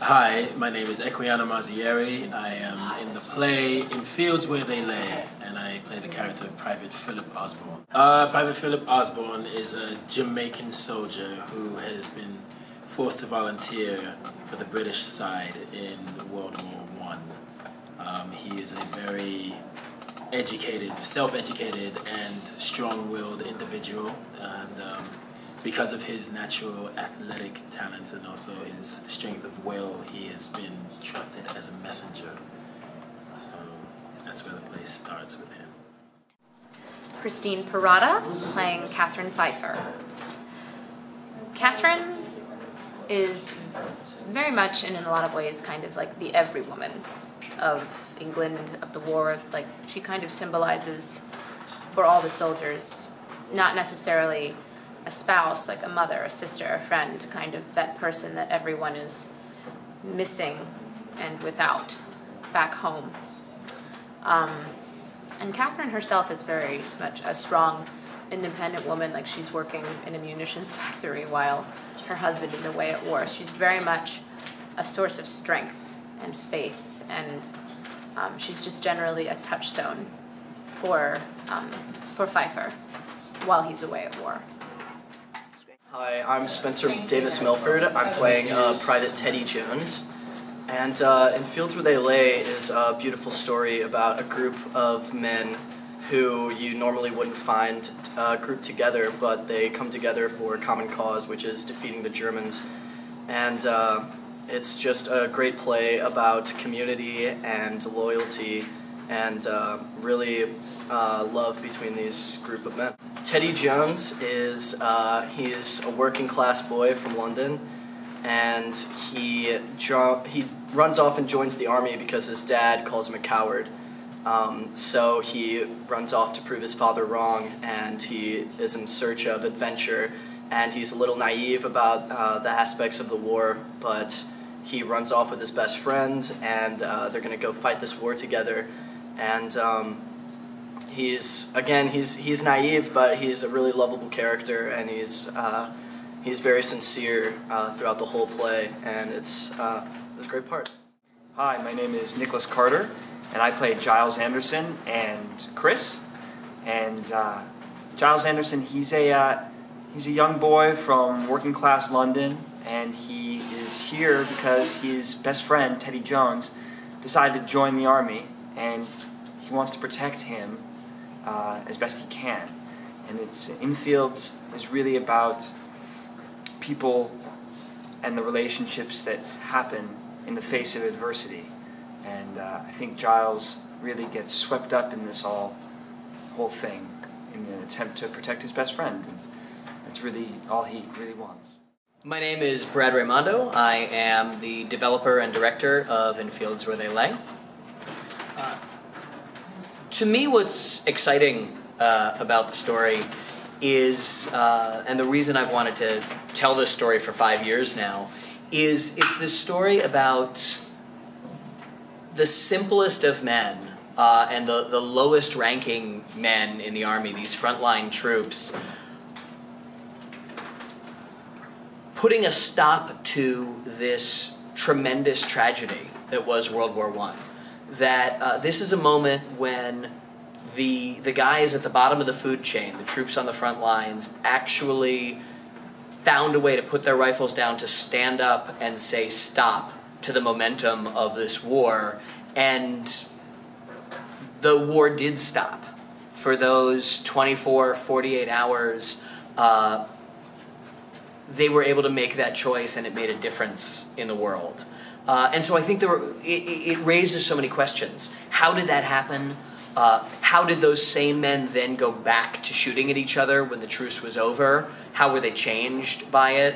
Hi, my name is Equiano Mazzieri. I am in the play In Fields Where They Lay, and I play the character of Private Philip Osborne. Private Philip Osborne is a Jamaican soldier who has been forced to volunteer for the British side in World War I. He is a very educated, self-educated, and strong-willed individual, and because of his natural athletic talents and also his strength of will, he has been trusted as a messenger. So that's where the play starts with him. Christine Parada, playing Catherine Pfeiffer. Catherine is very much, and in a lot of ways, kind of like the every woman of England, of the war. Like, she kind of symbolizes for all the soldiers, not necessarily a spouse, like a mother, a sister, a friend, kind of that person that everyone is missing and without back home. And Catherine herself is very much a strong, independent woman. Like, she's working in a munitions factory while her husband is away at war. She's very much a source of strength and faith, and she's just generally a touchstone for Pfeiffer while he's away at war. Hi, I'm Spencer Davis Milford. I'm playing Private Teddy Jones. And In Fields Where They Lay is a beautiful story about a group of men who you normally wouldn't find grouped together, but they come together for a common cause, which is defeating the Germans. And it's just a great play about community and loyalty and really love between these group of men. Teddy Jones is he's a working class boy from London, and he runs off and joins the army because his dad calls him a coward. So he runs off to prove his father wrong, and he is in search of adventure, and he's a little naive about the aspects of the war, but he runs off with his best friend, and they're going to go fight this war together. And he's naive, but he's a really lovable character, and he's very sincere throughout the whole play, and it's a great part. Hi, my name is Nicholas Carter, and I play Giles Anderson and Chris. And Giles Anderson, he's a young boy from working class London, and he is here because his best friend Teddy Jones decided to join the army, and he wants to protect him as best he can. And it's In Fields is really about people and the relationships that happen in the face of adversity. And I think Giles really gets swept up in this whole thing in an attempt to protect his best friend. And that's really all he really wants. My name is Brad Raimondo. I am the developer and director of In Fields Where They Lay. To me, what's exciting about the story is, and the reason I've wanted to tell this story for 5 years now, is it's this story about the simplest of men and the lowest ranking men in the army, these frontline troops, putting a stop to this tremendous tragedy that was World War I. That this is a moment when the guys at the bottom of the food chain, the troops on the front lines, actually found a way to put their rifles down, to stand up and say stop to the momentum of this war, and the war did stop. For those 24, 48 hours, they were able to make that choice, and it made a difference in the world. And so I think it raises so many questions. How did that happen? How did those same men then go back to shooting at each other when the truce was over? How were they changed by it?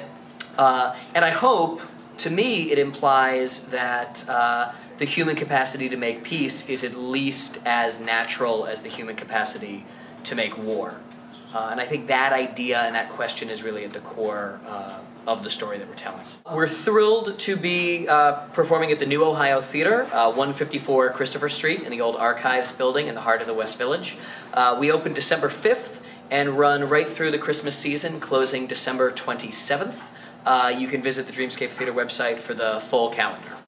And I hope, to me, it implies that the human capacity to make peace is at least as natural as the human capacity to make war. And I think that idea and that question is really at the core of the story that we're telling. We're thrilled to be performing at the New Ohio Theater, 154 Christopher Street in the old Archives building in the heart of the West Village. We opened December 5th and run right through the Christmas season, closing December 27th. you can visit the Dreamscape Theater website for the full calendar.